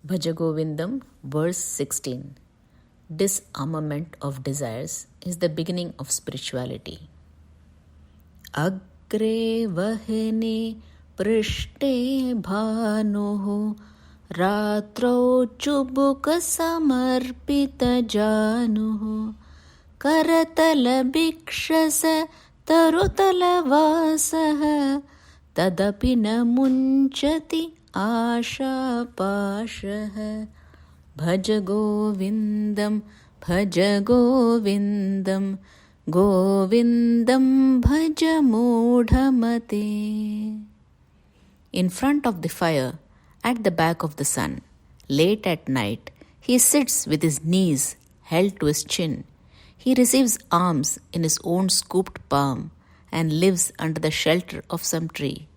Bhaja Govindam, verse 16. Disarmament of desires is the beginning of spirituality. Agre Vahnih Prsthe Bhanuh Ratrau Cubukasamarpitajanuh Karatalabhiksastarutalavasah Tadapi Na Muncatyasapasah. Bhaja Govindam, Bhaja Govindam, Govindam Bhaja Mudhamate. In front of the fire, at the back of the sun, late at night, he sits with his knees held to his chin. He receives alms in his own scooped palm and lives under the shelter of some tree.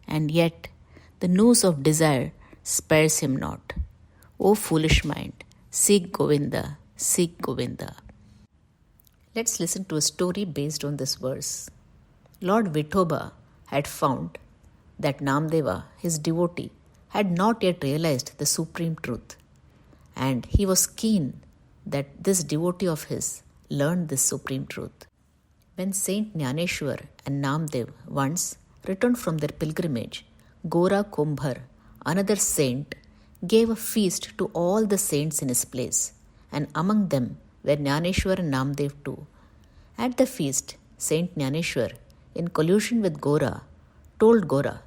And yet, the noose of desire spares him not. O foolish mind, seek Govinda, seek Govinda. Let's listen to a story based on this verse. Lord Vithoba had found that Namdeva, his devotee, had not yet realized the supreme truth. And he was keen that this devotee of his learned this supreme truth. When Saint Jnaneshwar and Namdev once returned from their pilgrimage, Gora Kumbhar, another saint, gave a feast to all the saints in his place, and among them were Jnaneshwar and Namdev too. At the feast, Saint Jnaneshwar, in collusion with Gora, told Gora,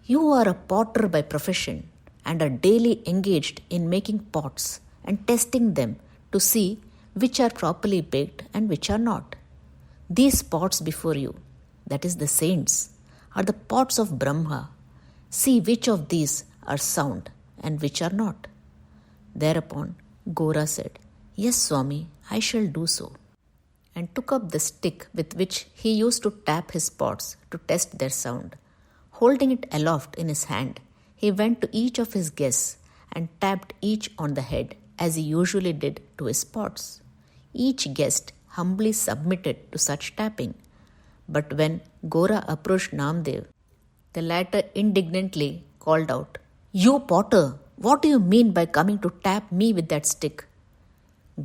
"You are a potter by profession and are daily engaged in making pots and testing them to see which are properly baked and which are not. These pots before you, that is the saints, are the pots of Brahma. See which of these are sound and which are not." Thereupon Gora said, "Yes, Swami, I shall do so," and took up the stick with which he used to tap his pots to test their sound. Holding it aloft in his hand, he went to each of his guests and tapped each on the head as he usually did to his pots. Each guest humbly submitted to such tapping. But when Gora approached Namdev, the latter indignantly called out, "You potter, what do you mean by coming to tap me with that stick?"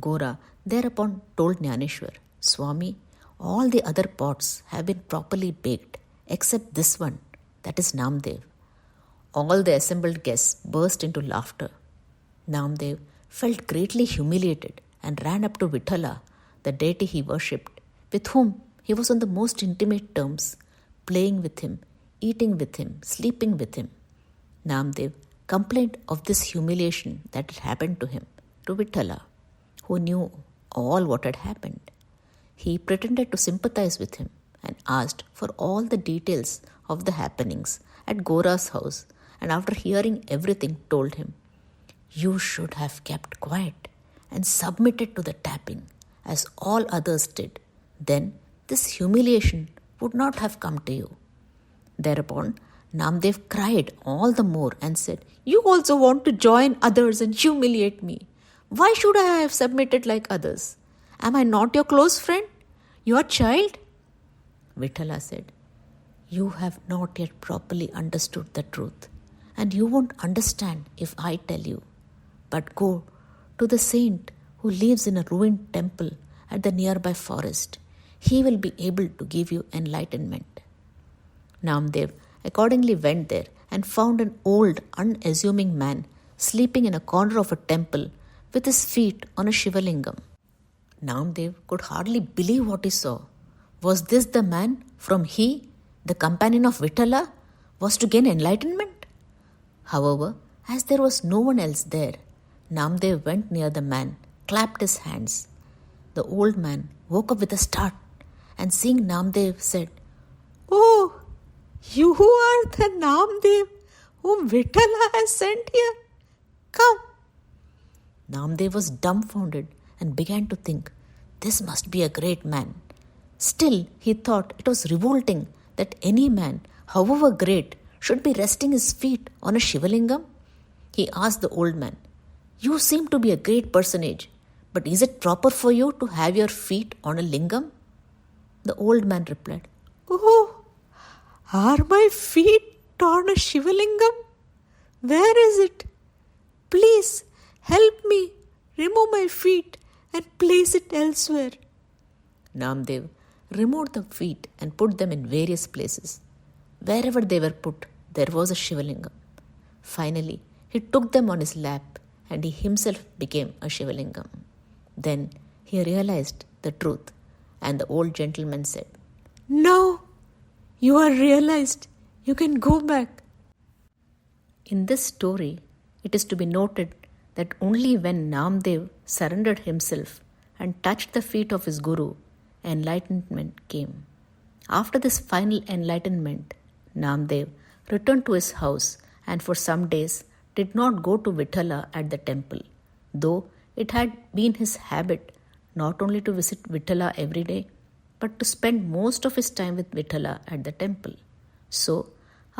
Gora thereupon told Jnaneshwar, "Swami, all the other pots have been properly baked except this one, that is Namdev." All the assembled guests burst into laughter. Namdev felt greatly humiliated and ran up to Vithala, the deity he worshipped, with whom he was on the most intimate terms, playing with him, eating with him, sleeping with him. Namdev complained of this humiliation that had happened to him, to Vithala, who knew all what had happened. He pretended to sympathize with him and asked for all the details of the happenings at Gora's house, and after hearing everything told him, "You should have kept quiet and submitted to the tapping as all others did. Then this humiliation would not have come to you." Thereupon Namdev cried all the more and said, "You also want to join others and humiliate me. Why should I have submitted like others? Am I not your close friend? Your child?" Vithala said, "You have not yet properly understood the truth, and you won't understand if I tell you. But go to the saint who lives in a ruined temple at the nearby forest. He will be able to give you enlightenment." Namdev accordingly went there and found an old, unassuming man sleeping in a corner of a temple with his feet on a Shivalingam. Namdev could hardly believe what he saw. Was this the man from he, the companion of Vithala, was to gain enlightenment? However, as there was no one else there, Namdev went near the man, clapped his hands. The old man woke up with a start and seeing Namdev said, "Oh, you are the Namdev whom Vithala has sent here. Come." Namdev was dumbfounded and began to think, this must be a great man. Still, he thought it was revolting that any man, however great, should be resting his feet on a Shivalingam. He asked the old man, "You seem to be a great personage, but is it proper for you to have your feet on a lingam?" The old man replied, "Oh, are my feet on a Shivalingam? Where is it? Please feet and place it elsewhere." Namdev removed the feet and put them in various places. Wherever they were put, there was a Shivalingam. Finally, he took them on his lap and he himself became a Shivalingam. Then he realized the truth, and the old gentleman said, "Now you are realized. You can go back." In this story, it is to be noted that only when Namdev surrendered himself and touched the feet of his Guru, enlightenment came. After this final enlightenment, Namdev returned to his house and for some days did not go to Vithala at the temple, though it had been his habit not only to visit Vithala every day, but to spend most of his time with Vithala at the temple. So,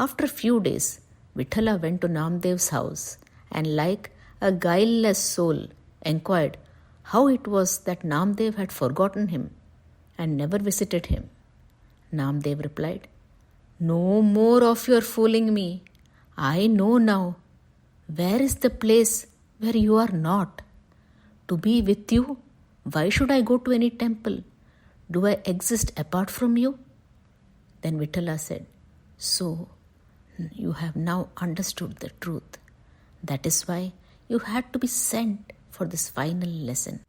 after a few days, Vithala went to Namdev's house and, like a guileless soul, enquired how it was that Namdev had forgotten him and never visited him. Namdev replied, "No more of your fooling me. I know now. Where is the place where you are not? To be with you, why should I go to any temple? Do I exist apart from you?" Then Vithala said, "So, you have now understood the truth. That is why you had to be sent for this final lesson."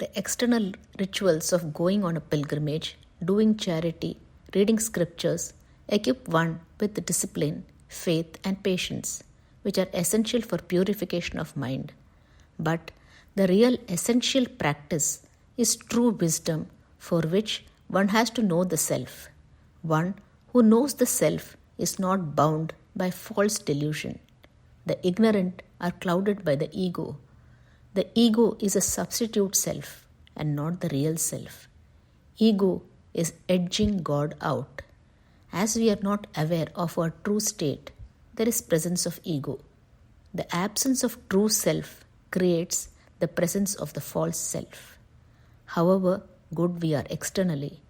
The external rituals of going on a pilgrimage, doing charity, reading scriptures, equip one with the discipline, faith, and patience, which are essential for purification of mind. But the real essential practice is true wisdom, for which one has to know the self. One who knows the self is not bound by false delusion. The ignorant are clouded by the ego. The ego is a substitute self and not the real self. Ego is edging God out. As we are not aware of our true state, there is presence of ego. The absence of true self creates the presence of the false self. However good we are externally,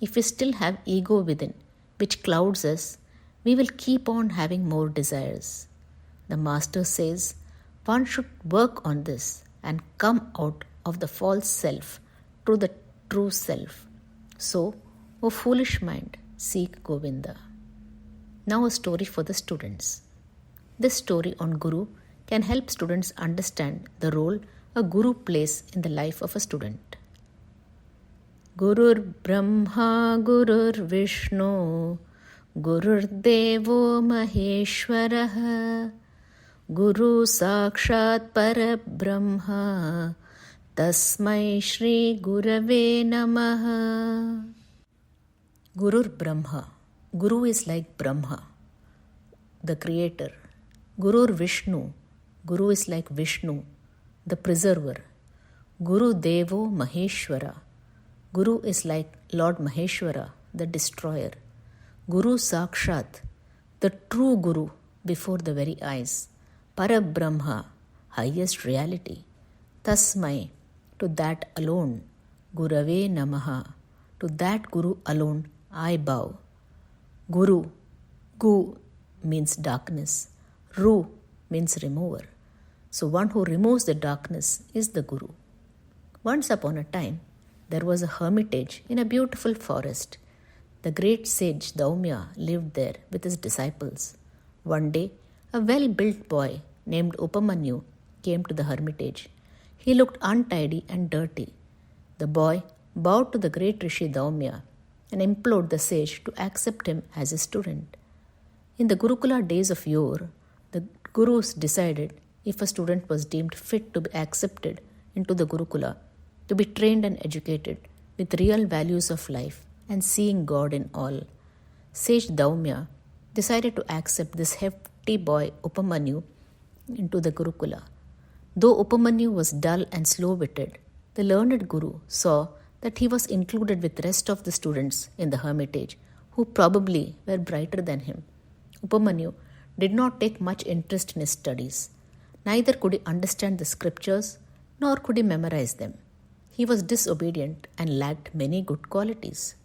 if we still have ego within, which clouds us, we will keep on having more desires. The Master says one should work on this and come out of the false self to the true self. So, O foolish mind, seek Govinda. Now a story for the students. This story on Guru can help students understand the role a Guru plays in the life of a student. Gurur Brahma Gurur Vishnu Gurur Devo Maheshwarah Guru Sakshat Parabrahma Tasmai Shri Gurave Namaha. Gurur Brahma. Guru is like Brahma, the creator. Gurur Vishnu. Guru is like Vishnu, the preserver. Guru Devo Maheshwara. Guru is like Lord Maheshwara, the destroyer. Guru Sakshat, the true Guru before the very eyes. Parabrahma, highest reality. Tasmai, to that alone. Gurave Namaha, to that Guru alone I bow. Guru, Gu means darkness. Ru means remover. So one who removes the darkness is the Guru. Once upon a time, there was a hermitage in a beautiful forest. The great sage Daumya lived there with his disciples. One day, a well-built boy named Upamanyu came to the hermitage. He looked untidy and dirty. The boy bowed to the great Rishi Daumya and implored the sage to accept him as his student. In the Gurukula days of yore, the gurus decided if a student was deemed fit to be accepted into the Gurukula, to be trained and educated with real values of life and seeing God in all. Sage Daumya decided to accept this hefty boy Upamanyu into the Gurukula. Though Upamanyu was dull and slow-witted, the learned Guru saw that he was included with the rest of the students in the hermitage, who probably were brighter than him. Upamanyu did not take much interest in his studies. Neither could he understand the scriptures, nor could he memorize them. He was disobedient and lacked many good qualities.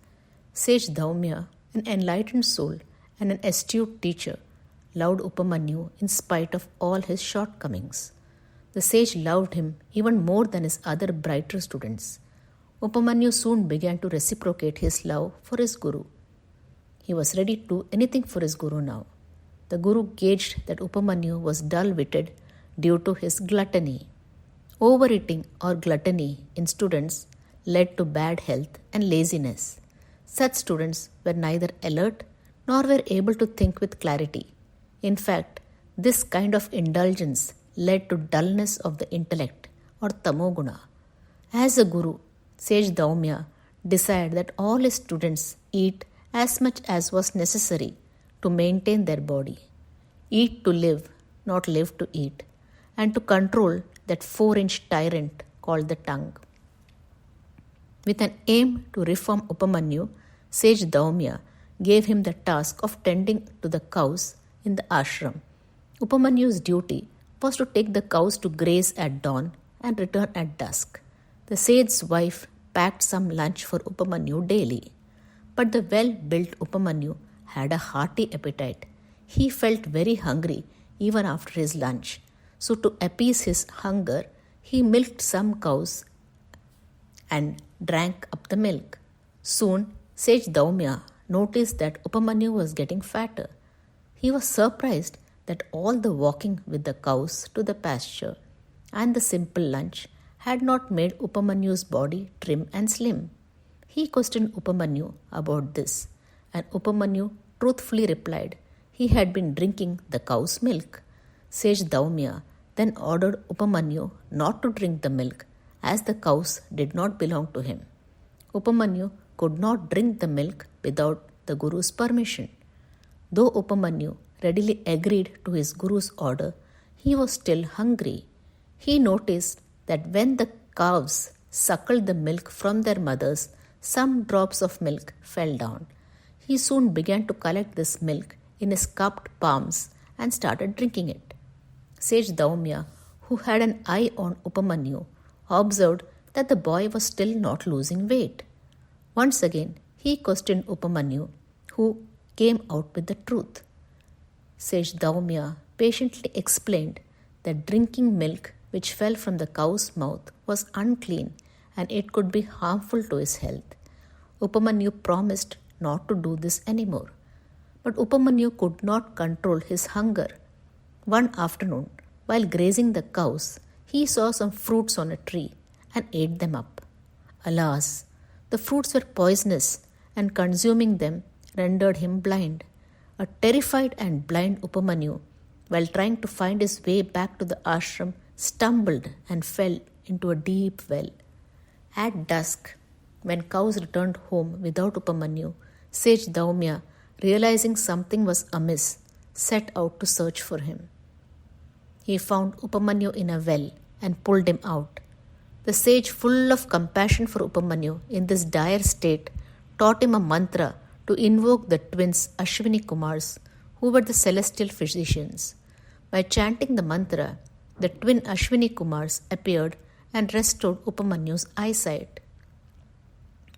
Sage Daumya, an enlightened soul and an astute teacher, loved Upamanyu in spite of all his shortcomings. The sage loved him even more than his other brighter students. Upamanyu soon began to reciprocate his love for his guru. He was ready to do anything for his guru now. The guru gauged that Upamanyu was dull-witted due to his gluttony. Overeating or gluttony in students led to bad health and laziness. Such students were neither alert nor were able to think with clarity. In fact, this kind of indulgence led to dullness of the intellect or tamoguna. As a guru, Sage Daumya desired that all his students eat as much as was necessary to maintain their body. Eat to live, not live to eat, and to control that 4-inch tyrant called the tongue. With an aim to reform Upamanyu, Sage Daumya gave him the task of tending to the cows in the ashram. Upamanyu's duty was to take the cows to graze at dawn and return at dusk. The sage's wife packed some lunch for Upamanyu daily. But the well-built Upamanyu had a hearty appetite. He felt very hungry even after his lunch. So to appease his hunger, he milked some cows and drank up the milk. Soon, Sage Daumya noticed that Upamanyu was getting fatter. He was surprised that all the walking with the cows to the pasture and the simple lunch had not made Upamanyu's body trim and slim. He questioned Upamanyu about this, and Upamanyu truthfully replied he had been drinking the cow's milk. Sage Daumya then ordered Upamanyu not to drink the milk, as the cows did not belong to him. Upamanyu could not drink the milk without the Guru's permission. Though Upamanyu readily agreed to his Guru's order, he was still hungry. He noticed that when the calves suckled the milk from their mothers, some drops of milk fell down. He soon began to collect this milk in his cupped palms and started drinking it. Sage Daumya, who had an eye on Upamanyu, observed that the boy was still not losing weight. Once again, he questioned Upamanyu, who came out with the truth. Sage Daumya patiently explained that drinking milk which fell from the cow's mouth was unclean and it could be harmful to his health. Upamanyu promised not to do this anymore. But Upamanyu could not control his hunger. One afternoon, while grazing the cows, he saw some fruits on a tree and ate them up. Alas, the fruits were poisonous, and consuming them rendered him blind. A terrified and blind Upamanyu, while trying to find his way back to the ashram, stumbled and fell into a deep well. At dusk, when cows returned home without Upamanyu, Sage Daumya, realizing something was amiss, set out to search for him. He found Upamanyu in a well and pulled him out. The sage, full of compassion for Upamanyu in this dire state, taught him a mantra to invoke the twins Ashwini Kumars, who were the celestial physicians. By chanting the mantra, the twin Ashwini Kumars appeared and restored Upamanyu's eyesight.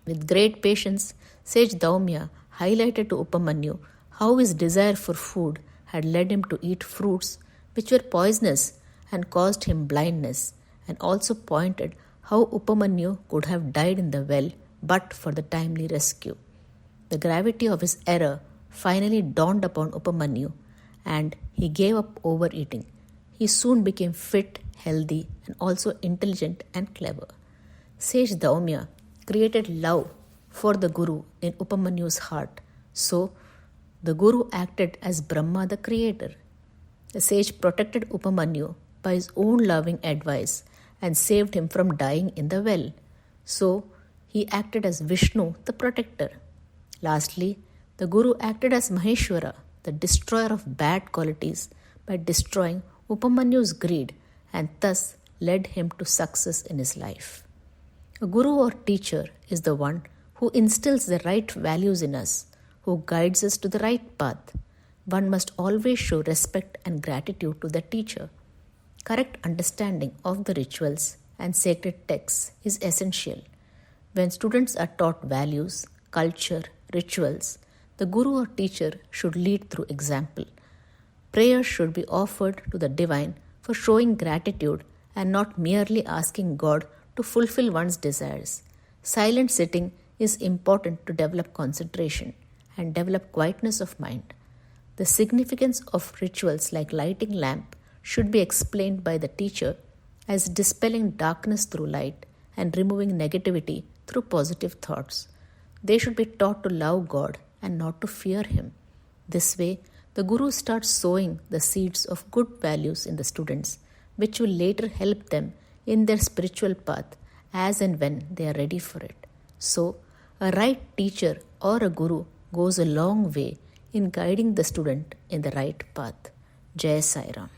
With great patience, Sage Daumya highlighted to Upamanyu how his desire for food had led him to eat fruits which were poisonous and caused him blindness, and also pointed how Upamanyu could have died in the well but for the timely rescue. The gravity of his error finally dawned upon Upamanyu, and he gave up overeating. He soon became fit, healthy, and also intelligent and clever. Sage Daumya created love for the Guru in Upamanyu's heart, so the Guru acted as Brahma the creator. The sage protected Upamanyu by his own loving advice and saved him from dying in the well. So he acted as Vishnu the protector. Lastly, the Guru acted as Maheshwara, the destroyer of bad qualities, by destroying Upamanyu's greed and thus led him to success in his life. A Guru or teacher is the one who instills the right values in us, who guides us to the right path. One must always show respect and gratitude to the teacher. Correct understanding of the rituals and sacred texts is essential. When students are taught values, culture, rituals, the Guru or teacher should lead through example. Prayers should be offered to the divine for showing gratitude and not merely asking God to fulfill one's desires. Silent sitting is important to develop concentration and develop quietness of mind. The significance of rituals like lighting lamp should be explained by the teacher as dispelling darkness through light and removing negativity through positive thoughts. They should be taught to love God and not to fear Him. This way, the Guru starts sowing the seeds of good values in the students, which will later help them in their spiritual path as and when they are ready for it. So, a right teacher or a Guru goes a long way in guiding the student in the right path. Jai Sai Ram.